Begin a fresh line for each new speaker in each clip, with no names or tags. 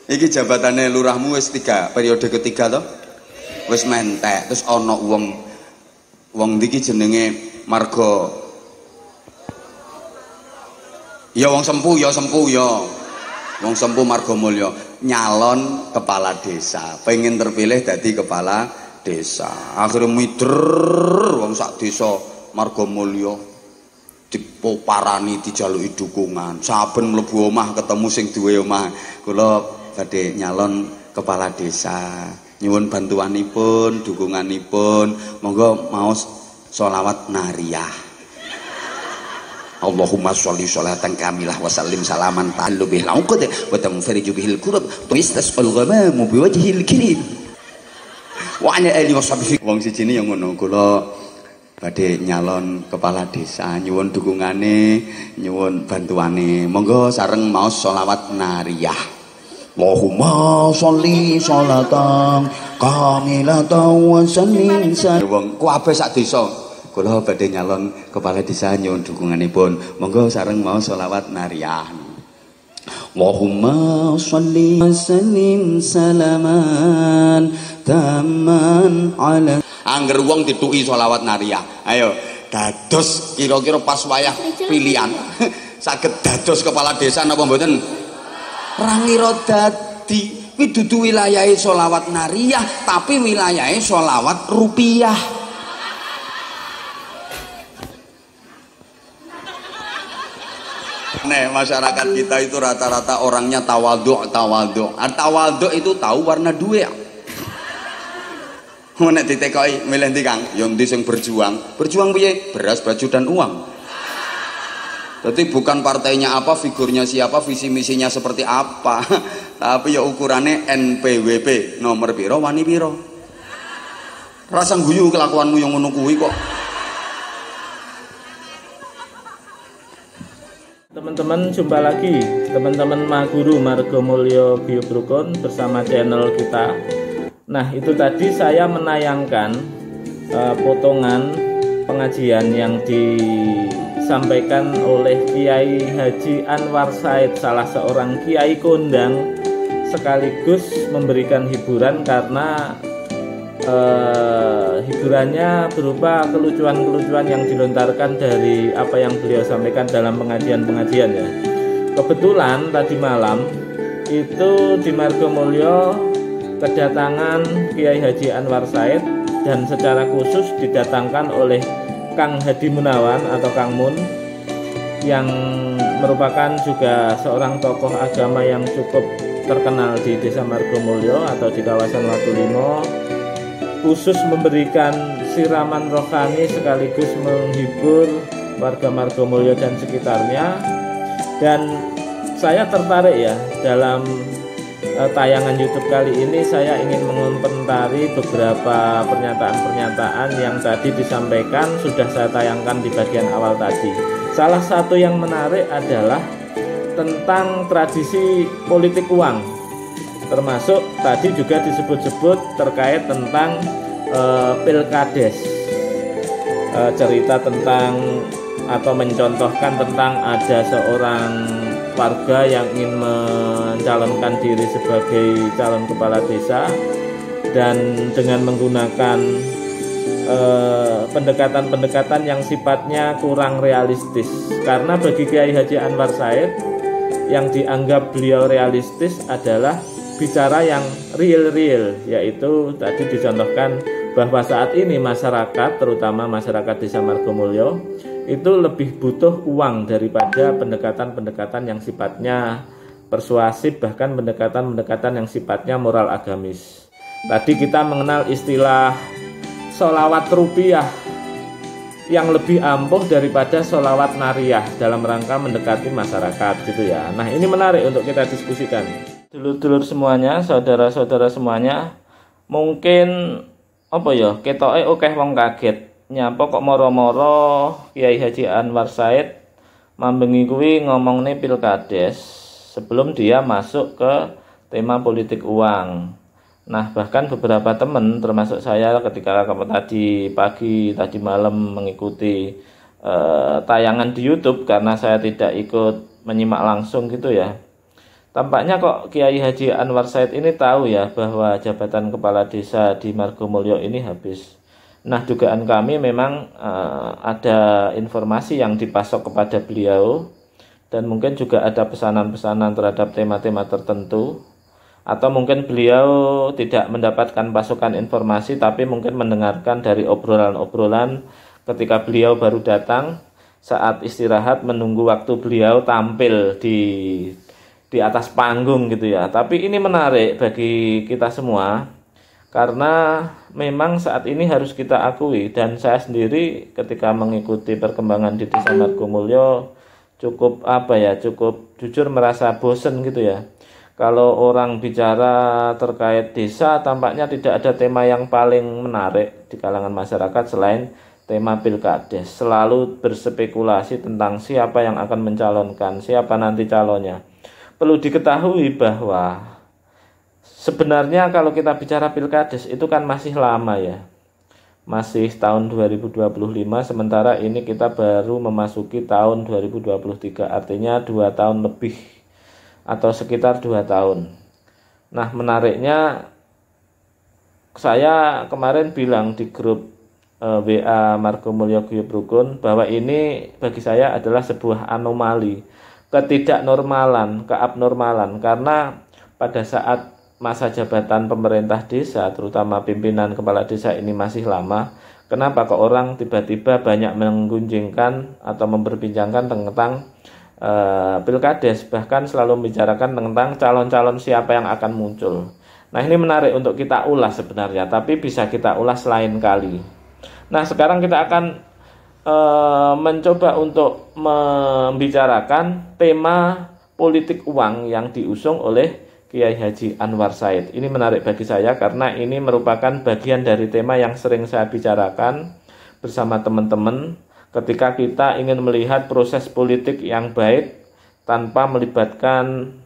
Iki jabatannya lurahmu wis periode ketiga toh? Wis mentek, terus ana wong iki jenenge marga ya wong sempu ya. Wong sempu marga mulya nyalon kepala desa, pengen terpilih dadi kepala desa. Akhirnya mider wong sak desa marga mulya dipoparani dijaluki dukungan. Saben mlebu omah ketemu sing duwe omah, kula badhe nyalon kepala desa. Nyuwun bantuanipun, dukunganipun. Monggo maos sholawat nariyah. Allahumma sholli sholatan kamilah wa sallim salaman ta'allu bihil uqad wa tanfariju bihil kurab wa yastasqal ghamamu biwajhil karim wa ala alihi washabbihi. Wong sijine yang ngono, kula badhe nyalon kepala desa, nyuwun dukungane, nyuwun bantuane. Monggo sareng maos sholawat nariyah. Allahumma sholli sholatan kamilatan wa sallim wong kabeh sak desa kula badhe nyalon kepala desa, nyuwun dukunganipun. Monggo sareng mau sholawat nariyah. Allahumma sholli wa sallim salaman tamman ala. Angger wong dituki sholawat nariyah, ayo dados kira-kira pas wayah pilihan saged dados kepala desa napa mboten? Rangira dadi kuwi dudu wilayahe sholawat nariyah, tapi wilayahe sholawat rupiah. Nih, masyarakat kita itu rata-rata orangnya tawadhu. Tawadhu itu tahu warna duit. Nek ditekoki milih ndi Kang? Ya ndi sing berjuang. Berjuang piye? Beras, baju dan uang. Jadi bukan partainya apa, figurnya siapa, visi misinya seperti apa, tapi ya ukurannya NPWP, nomor piro, wani piro. Rasa guyu kelakuanmu yang ngono kuwi kok.
Teman-teman, jumpa lagi teman-teman Mahguru Margomulyo Biobrukun bersama channel kita. Nah, itu tadi saya menayangkan potongan pengajian yang disampaikan oleh Kiai Haji Anwar Said, salah seorang kiai kondang, sekaligus memberikan hiburan karena hiburannya berupa kelucuan-kelucuan yang dilontarkan dari apa yang beliau sampaikan dalam pengajian-pengajian ya. Kebetulan tadi malam itu di Margomulyo kedatangan Kiai Haji Anwar Said, dan secara khusus didatangkan oleh Kang Hadi Munawan atau Kang Mun, yang merupakan juga seorang tokoh agama yang cukup terkenal di Desa Margomulyo atau di kawasan Watulimo, khusus memberikan siraman rohani sekaligus menghibur warga Margomulyo dan sekitarnya. Dan saya tertarik ya, dalam tayangan YouTube kali ini saya ingin mengomentari beberapa pernyataan-pernyataan yang tadi disampaikan, sudah saya tayangkan di bagian awal tadi. Salah satu yang menarik adalah tentang tradisi politik uang, termasuk tadi juga disebut-sebut terkait tentang pilkades, cerita tentang atau mencontohkan tentang ada seorang warga yang ingin mencalonkan diri sebagai calon kepala desa, dan dengan menggunakan pendekatan-pendekatan yang sifatnya kurang realistis. Karena bagi Kiai Haji Anwar Said, yang dianggap beliau realistis adalah bicara yang real, yaitu tadi dicontohkan bahwa saat ini masyarakat, terutama masyarakat Desa Margomulyo, itu lebih butuh uang daripada pendekatan-pendekatan yang sifatnya persuasif, bahkan pendekatan-pendekatan yang sifatnya moral agamis. Tadi kita mengenal istilah sholawat rupiah yang lebih ampuh daripada sholawat nariyah dalam rangka mendekati masyarakat gitu ya. Nah, ini menarik untuk kita diskusikan. Dulur-dulur semuanya, saudara-saudara semuanya, mungkin apa ya, ketoke akeh wong kaget. Nyapa kok moro-moro Kiai Haji Anwar Said mambengi kuwi ngomongne pilkades sebelum dia masuk ke tema politik uang. Nah, bahkan beberapa teman termasuk saya ketika tadi pagi, tadi malam mengikuti tayangan di YouTube karena saya tidak ikut menyimak langsung gitu ya. Tampaknya kok Kiai Haji Anwar Said ini tahu ya bahwa jabatan kepala desa di Margomulyo ini habis. Nah, dugaan kami memang ada informasi yang dipasok kepada beliau, dan mungkin juga ada pesanan-pesanan terhadap tema-tema tertentu, atau mungkin beliau tidak mendapatkan pasokan informasi tapi mungkin mendengarkan dari obrolan-obrolan ketika beliau baru datang saat istirahat menunggu waktu beliau tampil di atas panggung gitu ya. Tapi ini menarik bagi kita semua karena memang saat ini harus kita akui, dan saya sendiri ketika mengikuti perkembangan di Desa Margomulyo cukup cukup jujur merasa bosen gitu ya. Kalau orang bicara terkait desa tampaknya tidak ada tema yang paling menarik di kalangan masyarakat selain tema pilkades. Selalu berspekulasi tentang siapa yang akan mencalonkan, siapa nanti calonnya. Perlu diketahui bahwa sebenarnya kalau kita bicara pilkades itu kan masih lama ya. Masih tahun 2025, sementara ini kita baru memasuki tahun 2023, artinya 2 tahun lebih atau sekitar 2 tahun. Nah, menariknya saya kemarin bilang di grup WA Margomulyo Guyub Rukun bahwa ini bagi saya adalah sebuah anomali, ketidaknormalan, keabnormalan, karena pada saat masa jabatan pemerintah desa, terutama pimpinan kepala desa ini masih lama, kenapa kok orang tiba-tiba banyak menggunjingkan atau memperbincangkan tentang pilkades, bahkan selalu membicarakan tentang calon-calon siapa yang akan muncul. Nah, ini menarik untuk kita ulas sebenarnya, tapi bisa kita ulas lain kali. Nah, sekarang kita akan mencoba untuk membicarakan tema politik uang yang diusung oleh Kiai Haji Anwar Said. Ini menarik bagi saya karena ini merupakan bagian dari tema yang sering saya bicarakan bersama teman-teman ketika kita ingin melihat proses politik yang baik tanpa melibatkan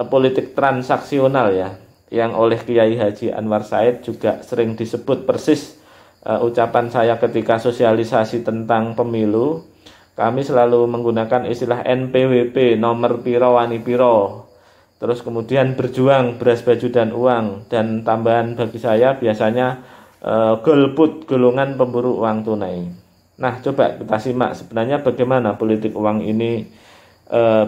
politik transaksional ya, yang oleh Kiai Haji Anwar Said juga sering disebut persis ucapan saya ketika sosialisasi tentang pemilu. Kami selalu menggunakan istilah NPWP, nomor piro wani piro, terus kemudian berjuang, beras baju dan uang, dan tambahan bagi saya biasanya golput, golongan pemburu uang tunai. Nah, coba kita simak sebenarnya bagaimana politik uang ini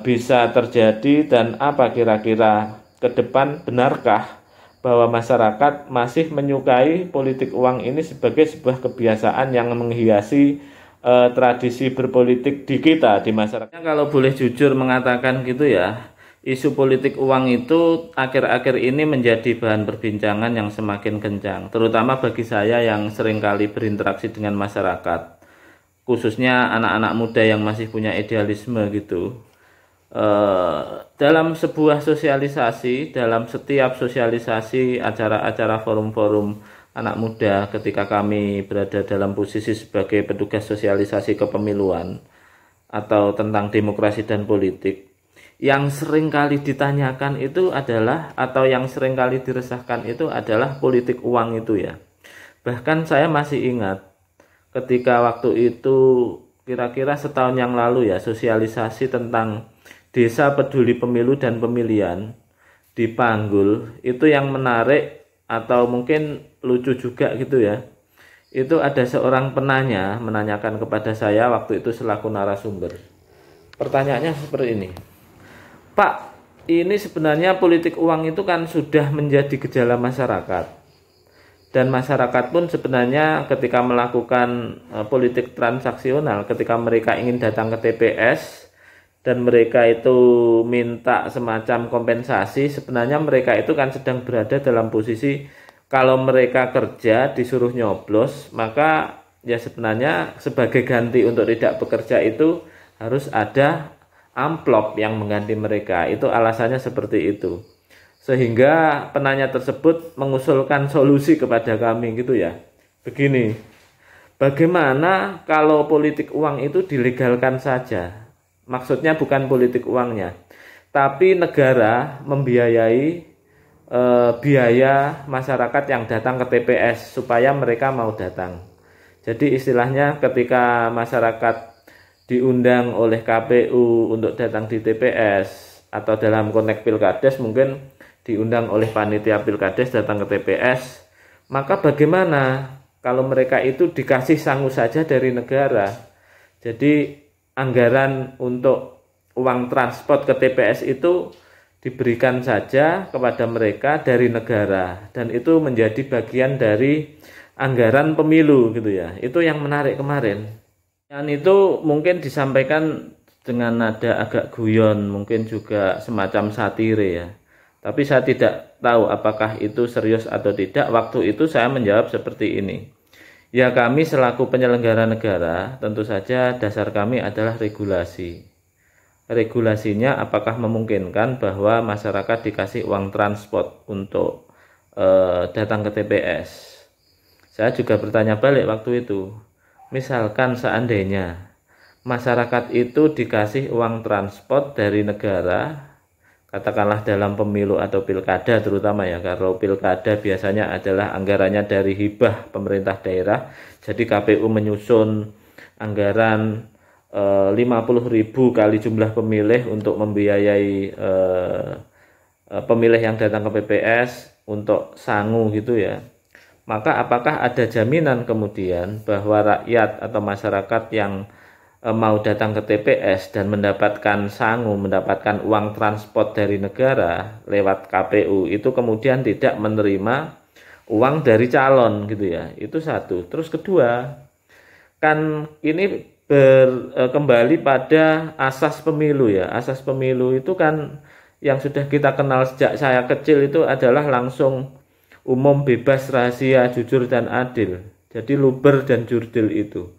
bisa terjadi, dan apa kira-kira ke depan, benarkah bahwa masyarakat masih menyukai politik uang ini sebagai sebuah kebiasaan yang menghiasi tradisi berpolitik di kita, di masyarakat. Kalau boleh jujur mengatakan gitu ya, isu politik uang itu akhir-akhir ini menjadi bahan perbincangan yang semakin kencang, terutama bagi saya yang seringkali berinteraksi dengan masyarakat, khususnya anak-anak muda yang masih punya idealisme gitu. Dalam sebuah sosialisasi, dalam setiap sosialisasi, acara-acara forum-forum anak muda, ketika kami berada dalam posisi sebagai petugas sosialisasi kepemiluan atau tentang demokrasi dan politik, yang sering kali ditanyakan itu adalah, atau yang sering kali diresahkan itu adalah politik uang itu ya. Bahkan saya masih ingat ketika waktu itu kira-kira setahun yang lalu ya, sosialisasi tentang Desa Peduli Pemilu dan Pemilihan di Panggul, itu yang menarik atau mungkin lucu juga gitu ya. Itu ada seorang penanya menanyakan kepada saya waktu itu selaku narasumber. Pertanyaannya seperti ini. Pak, ini sebenarnya politik uang itu kan sudah menjadi gejala masyarakat. Dan masyarakat pun sebenarnya ketika melakukan politik transaksional, ketika mereka ingin datang ke TPS dan mereka itu minta semacam kompensasi, sebenarnya mereka itu kan sedang berada dalam posisi kalau mereka kerja disuruh nyoblos, maka ya sebenarnya sebagai ganti untuk tidak bekerja itu harus ada amplop yang mengganti mereka. Itu alasannya seperti itu. Sehingga penanya tersebut mengusulkan solusi kepada kami gitu ya. Begini, bagaimana kalau politik uang itu dilegalkan saja? Maksudnya bukan politik uangnya, tapi negara membiayai biaya masyarakat yang datang ke TPS supaya mereka mau datang. Jadi istilahnya ketika masyarakat diundang oleh KPU untuk datang di TPS, atau dalam konteks pilkades mungkin diundang oleh panitia pilkades datang ke TPS, maka bagaimana kalau mereka itu dikasih sangu saja dari negara? Jadi anggaran untuk uang transport ke TPS itu diberikan saja kepada mereka dari negara, dan itu menjadi bagian dari anggaran pemilu gitu ya. Itu yang menarik kemarin. Dan itu mungkin disampaikan dengan nada agak guyon, mungkin juga semacam satire ya. Tapi saya tidak tahu apakah itu serius atau tidak. Waktu itu saya menjawab seperti ini. Ya, kami selaku penyelenggara negara, tentu saja dasar kami adalah regulasi. Regulasinya apakah memungkinkan bahwa masyarakat dikasih uang transport untuk datang ke TPS. Saya juga bertanya balik waktu itu. Misalkan seandainya masyarakat itu dikasih uang transport dari negara, katakanlah dalam pemilu atau pilkada terutama ya, kalau pilkada biasanya adalah anggarannya dari hibah pemerintah daerah, jadi KPU menyusun anggaran 50.000 kali jumlah pemilih untuk membiayai pemilih yang datang ke PPS untuk sangu gitu ya. Maka apakah ada jaminan kemudian bahwa rakyat atau masyarakat yang mau datang ke TPS dan mendapatkan sangu, mendapatkan uang transport dari negara lewat KPU itu kemudian tidak menerima uang dari calon gitu ya. Itu satu. Terus kedua, kan ini kembali pada asas pemilu ya. Asas pemilu itu kan yang sudah kita kenal sejak saya kecil itu adalah langsung umum, bebas, rahasia, jujur dan adil. Jadi luber dan jurdil itu.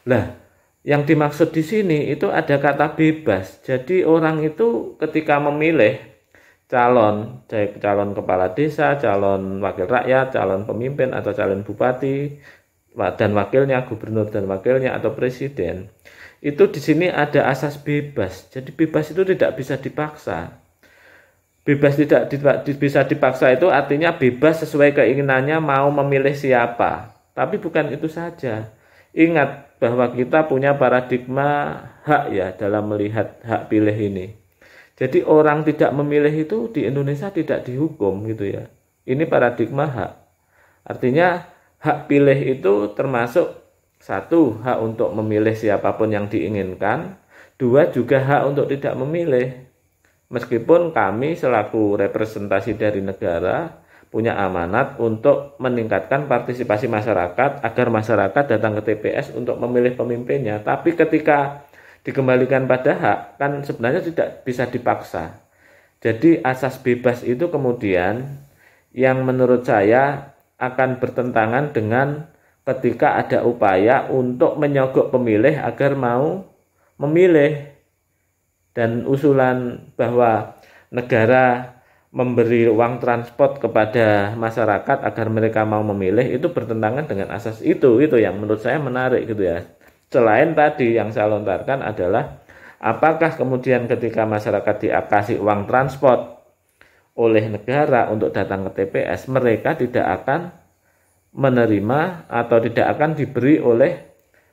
Lah, yang dimaksud di sini itu ada kata bebas. Jadi orang itu ketika memilih calon, baik calon kepala desa, calon wakil rakyat, calon pemimpin atau calon bupati dan wakilnya, gubernur dan wakilnya atau presiden, itu di sini ada asas bebas. Jadi bebas itu tidak bisa dipaksa. Bebas tidak bisa dipaksa itu artinya bebas sesuai keinginannya mau memilih siapa. Tapi bukan itu saja. Ingat bahwa kita punya paradigma hak ya dalam melihat hak pilih ini. Jadi orang tidak memilih itu di Indonesia tidak dihukum gitu ya. Ini paradigma hak. Artinya hak pilih itu termasuk satu, hak untuk memilih siapapun yang diinginkan. Dua, juga hak untuk tidak memilih. Meskipun kami selaku representasi dari negara punya amanat untuk meningkatkan partisipasi masyarakat agar masyarakat datang ke TPS untuk memilih pemimpinnya. Tapi ketika dikembalikan pada hak, kan sebenarnya tidak bisa dipaksa. Jadi asas bebas itu kemudian yang menurut saya akan bertentangan dengan ketika ada upaya untuk menyogok pemilih agar mau memilih. Dan usulan bahwa negara memberi uang transport kepada masyarakat agar mereka mau memilih itu bertentangan dengan asas itu yang menurut saya menarik gitu ya. Selain tadi yang saya lontarkan adalah apakah kemudian ketika masyarakat dikasih uang transport oleh negara untuk datang ke TPS, mereka tidak akan menerima atau tidak akan diberi oleh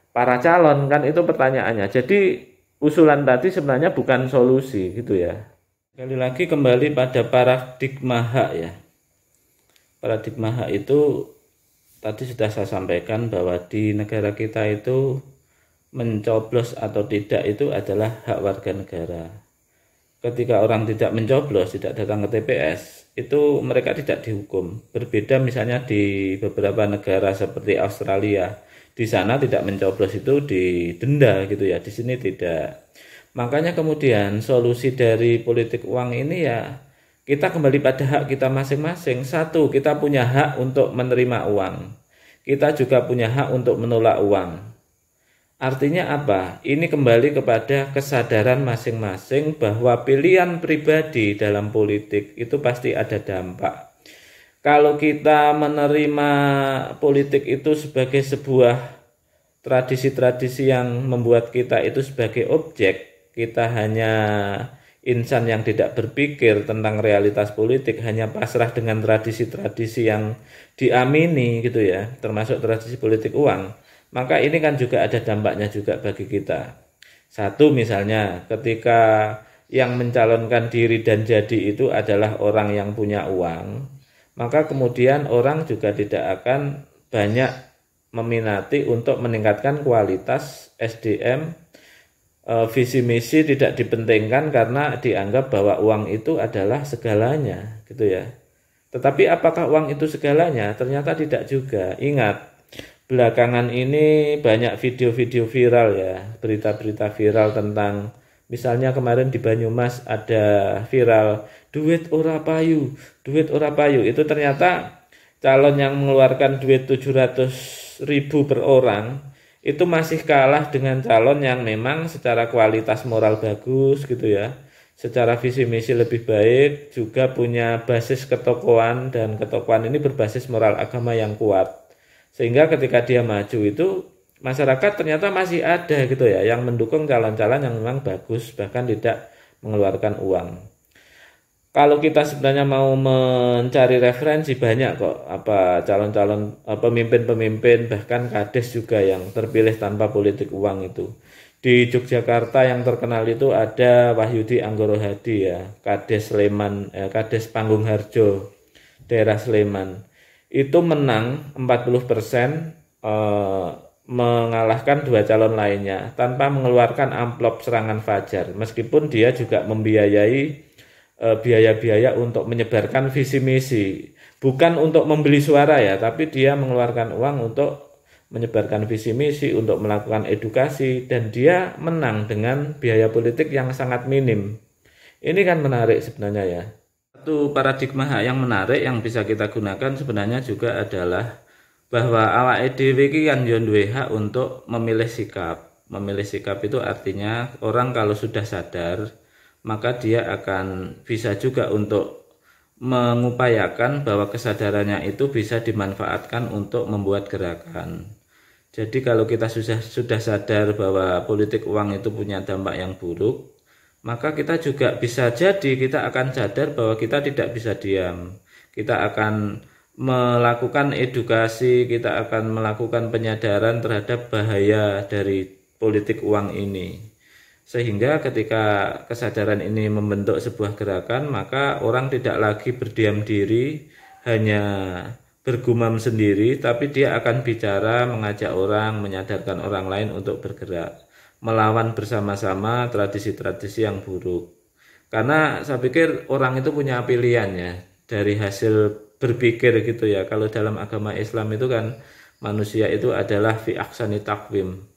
para calon, kan itu pertanyaannya. Jadi usulan tadi sebenarnya bukan solusi gitu ya. Sekali lagi kembali pada paradigma hak ya. Paradigma hak itu tadi sudah saya sampaikan bahwa di negara kita itu mencoblos atau tidak itu adalah hak warga negara. Ketika orang tidak mencoblos, tidak datang ke TPS, itu mereka tidak dihukum. Berbeda misalnya di beberapa negara seperti Australia, di sana tidak mencoblos itu didenda gitu ya, di sini tidak. Makanya kemudian solusi dari politik uang ini ya kita kembali pada hak kita masing-masing. Satu, kita punya hak untuk menerima uang. Kita juga punya hak untuk menolak uang. Artinya apa? Ini kembali kepada kesadaran masing-masing bahwa pilihan pribadi dalam politik itu pasti ada dampak. Kalau kita menerima politik itu sebagai sebuah tradisi-tradisi yang membuat kita itu sebagai objek, kita hanya insan yang tidak berpikir tentang realitas politik, hanya pasrah dengan tradisi-tradisi yang diamini gitu ya, termasuk tradisi politik uang, maka ini kan juga ada dampaknya juga bagi kita. Satu, misalnya ketika yang mencalonkan diri dan jadi itu adalah orang yang punya uang, maka kemudian orang juga tidak akan banyak meminati untuk meningkatkan kualitas SDM. Visi misi tidak dipentingkan karena dianggap bahwa uang itu adalah segalanya, gitu ya. Tetapi apakah uang itu segalanya? Ternyata tidak juga. Ingat, belakangan ini banyak video-video viral ya, berita-berita viral tentang, misalnya kemarin di Banyumas ada viral duit ora payu, duit ora payu. Itu ternyata calon yang mengeluarkan duit 700.000 per orang itu masih kalah dengan calon yang memang secara kualitas moral bagus, gitu ya, secara visi misi lebih baik, juga punya basis ketokohan, dan ketokohan ini berbasis moral agama yang kuat, sehingga ketika dia maju itu masyarakat ternyata masih ada, gitu ya, yang mendukung calon-calon yang memang bagus, bahkan tidak mengeluarkan uang. Kalau kita sebenarnya mau mencari referensi, banyak kok calon-calon pemimpin-pemimpin, bahkan kades juga yang terpilih tanpa politik uang itu. Di Yogyakarta yang terkenal itu ada Wahyudi Anggoro Hadi ya, kades Sleman, kades Panggung Harjo, daerah Sleman. Itu menang 40%, mengalahkan 2 calon lainnya tanpa mengeluarkan amplop serangan fajar, meskipun dia juga membiayai biaya-biaya untuk menyebarkan visi misi, bukan untuk membeli suara ya, tapi dia mengeluarkan uang untuk menyebarkan visi misi, untuk melakukan edukasi, dan dia menang dengan biaya politik yang sangat minim. Ini kan menarik sebenarnya ya. Satu paradigma yang menarik yang bisa kita gunakan sebenarnya juga adalah bahwa awake dhewe iki kan yo duwe hak untuk memilih sikap. Memilih sikap itu artinya orang kalau sudah sadar, maka dia akan bisa juga untuk mengupayakan bahwa kesadarannya itu bisa dimanfaatkan untuk membuat gerakan. Jadi kalau kita sudah sadar bahwa politik uang itu punya dampak yang buruk, maka kita juga bisa jadi kita akan sadar bahwa kita tidak bisa diam. Kita akan melakukan edukasi, kita akan melakukan penyadaran terhadap bahaya dari politik uang ini. Sehingga ketika kesadaran ini membentuk sebuah gerakan, maka orang tidak lagi berdiam diri, hanya bergumam sendiri, tapi dia akan bicara, mengajak orang, menyadarkan orang lain untuk bergerak, melawan bersama-sama tradisi-tradisi yang buruk. Karena saya pikir orang itu punya pilihan ya, dari hasil berpikir gitu ya. Kalau dalam agama Islam itu kan manusia itu adalah fi ahsani taqwim.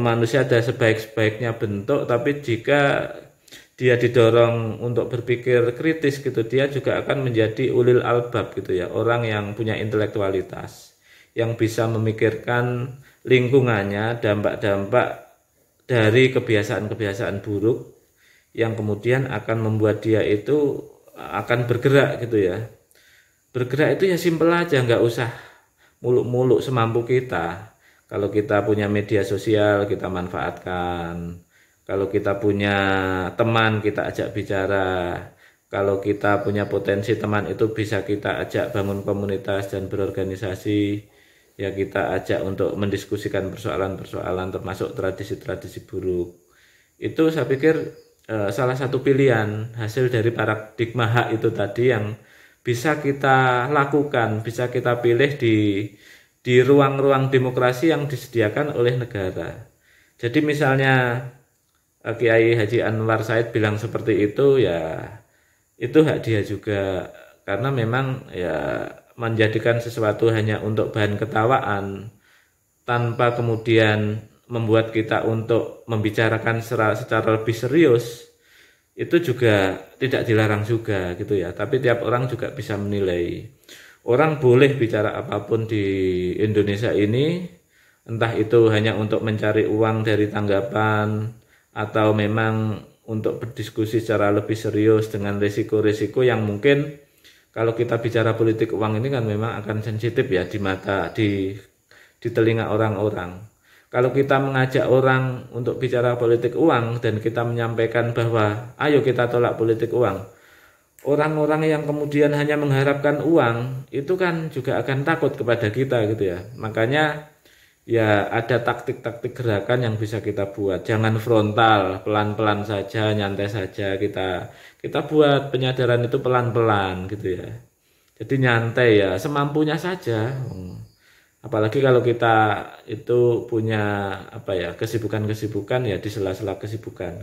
Manusia ada sebaik-baiknya bentuk, tapi jika dia didorong untuk berpikir kritis gitu, dia juga akan menjadi ulil albab gitu ya, orang yang punya intelektualitas, yang bisa memikirkan lingkungannya, dampak-dampak dari kebiasaan-kebiasaan buruk yang kemudian akan membuat dia itu akan bergerak gitu ya. Bergerak itu ya simpel aja, nggak usah muluk-muluk semampu kita. Kalau kita punya media sosial, kita manfaatkan. Kalau kita punya teman, kita ajak bicara. Kalau kita punya potensi teman, itu bisa kita ajak bangun komunitas dan berorganisasi. Ya kita ajak untuk mendiskusikan persoalan-persoalan termasuk tradisi-tradisi buruk. Itu saya pikir salah satu pilihan hasil dari paradigma hak itu tadi yang bisa kita lakukan, bisa kita pilih di ruang-ruang demokrasi yang disediakan oleh negara. Jadi misalnya Kiai Haji Anwar Said bilang seperti itu, ya itu hak dia juga, karena memang ya menjadikan sesuatu hanya untuk bahan ketawaan tanpa kemudian membuat kita untuk membicarakan secara lebih serius, itu juga tidak dilarang juga gitu ya. Tapi tiap orang juga bisa menilai. Orang boleh bicara apapun di Indonesia ini, entah itu hanya untuk mencari uang dari tanggapan, atau memang untuk berdiskusi secara lebih serius dengan risiko-risiko yang mungkin kalau kita bicara politik uang ini kan memang akan sensitif ya di mata, di telinga orang-orang. Kalau kita mengajak orang untuk bicara politik uang dan kita menyampaikan bahwa ayo kita tolak politik uang, orang-orang yang kemudian hanya mengharapkan uang itu kan juga akan takut kepada kita gitu ya. Makanya ya ada taktik-taktik gerakan yang bisa kita buat. Jangan frontal, pelan-pelan saja, nyantai saja, kita buat penyadaran itu pelan-pelan gitu ya. Jadi nyantai ya, semampunya saja. Apalagi kalau kita itu punya apa ya, kesibukan-kesibukan ya, di sela-sela kesibukan.